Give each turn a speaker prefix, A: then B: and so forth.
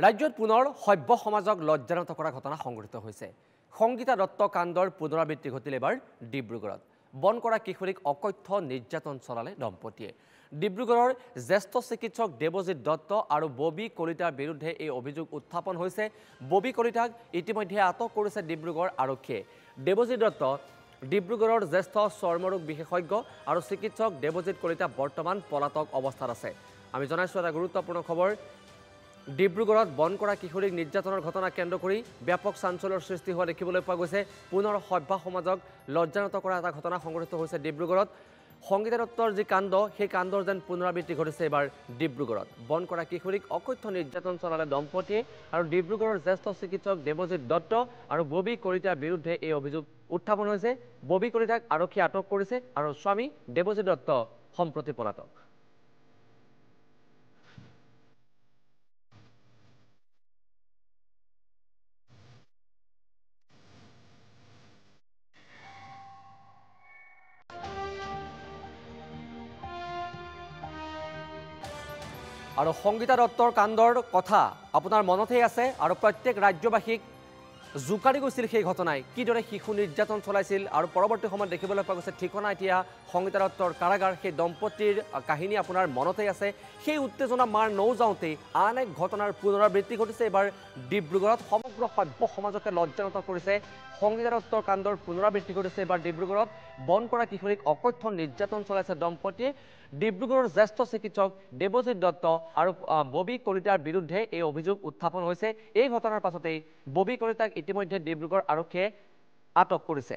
A: ৰাজ্যত পুনৰ সভ্য সমাজক লজ্জানত কৰা ঘটনা সংঘটিত হৈছে। সংগীতা দত্ত কাণ্ডৰ পুনৰাবৃত্তি ঘটিল এবাৰ ডিব্ৰুগড়ত। বন কৰা কিশোৰীক অকথ্য নিৰ্যাতন চলালে দম্পতীয়ে। ডিব্ৰুগড়ৰ জ্যেষ্ঠ চিকিৎসক দেৱজিৎ দত্ত আৰু ববি কলিতাৰ বিৰুদ্ধে এই অভিযোগ উত্থাপন হৈছে। ববি কলিতাক ইতিমধ্যে আটক কৰিছে ডিব্ৰুগড় আৰক্ষীয়ে। দেৱজিৎ দত্ত ডিব্ৰুগড়ৰ জ্যেষ্ঠ চৰ্মৰোগ বিশেষজ্ঞ আৰু চিকিৎসক দেৱজিৎ কলিতা বৰ্তমান পলাতক অৱস্থাত আছে। আমি জনাইছো এটা গুৰুত্বপূৰ্ণ খবৰ। ডিব্ৰুগড়ত বন কৰা কিশোৰীক নিৰ্যাতনৰ ঘটনা কেন্দ্ৰ কৰি ব্যাপক চাঞ্চল্যৰ সৃষ্টি হোৱা দেখিবলৈ পোৱা গৈছে। পুনৰ সভ্য সমাজক লজ্জানত কৰা এটা ঘটনা সংঘটিত হৈছে ডিব্ৰুগড়ত। সংগীতা দত্তৰ যি কাণ্ড, সেই কাণ্ডৰ যেন পুনৰাবৃত্তি ঘটিছে এবাৰ ডিব্ৰুগড়ত। বন কৰা কিশোৰীক অকথ্য নিৰ্যাতন চলালে দম্পতীয়ে আৰু ডিব্ৰুগড়ৰ জ্যেষ্ঠ চিকিৎসক দেৱজিৎ দত্ত আৰু ববি কলিতাৰ বিৰুদ্ধে এই অভিযোগ উত্থাপন হৈছে। ববি কলিতাক আৰক্ষীয়ে আটক কৰিছে আৰু স্বামী দেৱজিৎ দত্ত সম্প্ৰতি পলাতক। আৰু সংগীতা দত্তৰ কাণ্ডৰ কথা আপোনাৰ মনতেই আছে আৰু প্ৰত্যেক ৰাজ্যবাসীক জোকাৰি গৈছিল সেই ঘটনাই। কিদৰে শিশু নিৰ্যাতন চলাইছিল আৰু পৰৱৰ্তী সময়ত দেখিবলৈ পোৱা গৈছে ঠিকনা এতিয়া সংগীতা দত্তৰ কাৰাগাৰ। সেই দম্পতীৰ কাহিনী আপোনাৰ মনতেই আছে। সেই উত্তেজনা মাৰ নৌযাওঁতেই আন এক ঘটনাৰ পুনৰাবৃত্তি ঘটিছে এবাৰ ডিব্ৰুগড়ত। সমগ্ৰ সভ্য সমাজকে লজ্জানত কৰিছে সংগীতা দত্তৰ কাণ্ডৰ পুনৰাবৃত্তি ঘটিছে এবাৰ ডিব্ৰুগড়ত। বন কৰা কিশোৰীক অকথ্য নিৰ্যাতন চলাইছে দম্পতীয়ে। ডিব্ৰুগড়ৰ জ্যেষ্ঠ চিকিৎসক দেৱজিৎ দত্ত আৰু ববি কলিতাৰ বিৰুদ্ধে এই অভিযোগ উত্থাপন হৈছে। এই ঘটনাৰ পাছতেই ববি কলিতাক ইতিমধ্যে ডিব্ৰুগড় আৰক্ষীয়ে আটক কৰিছে।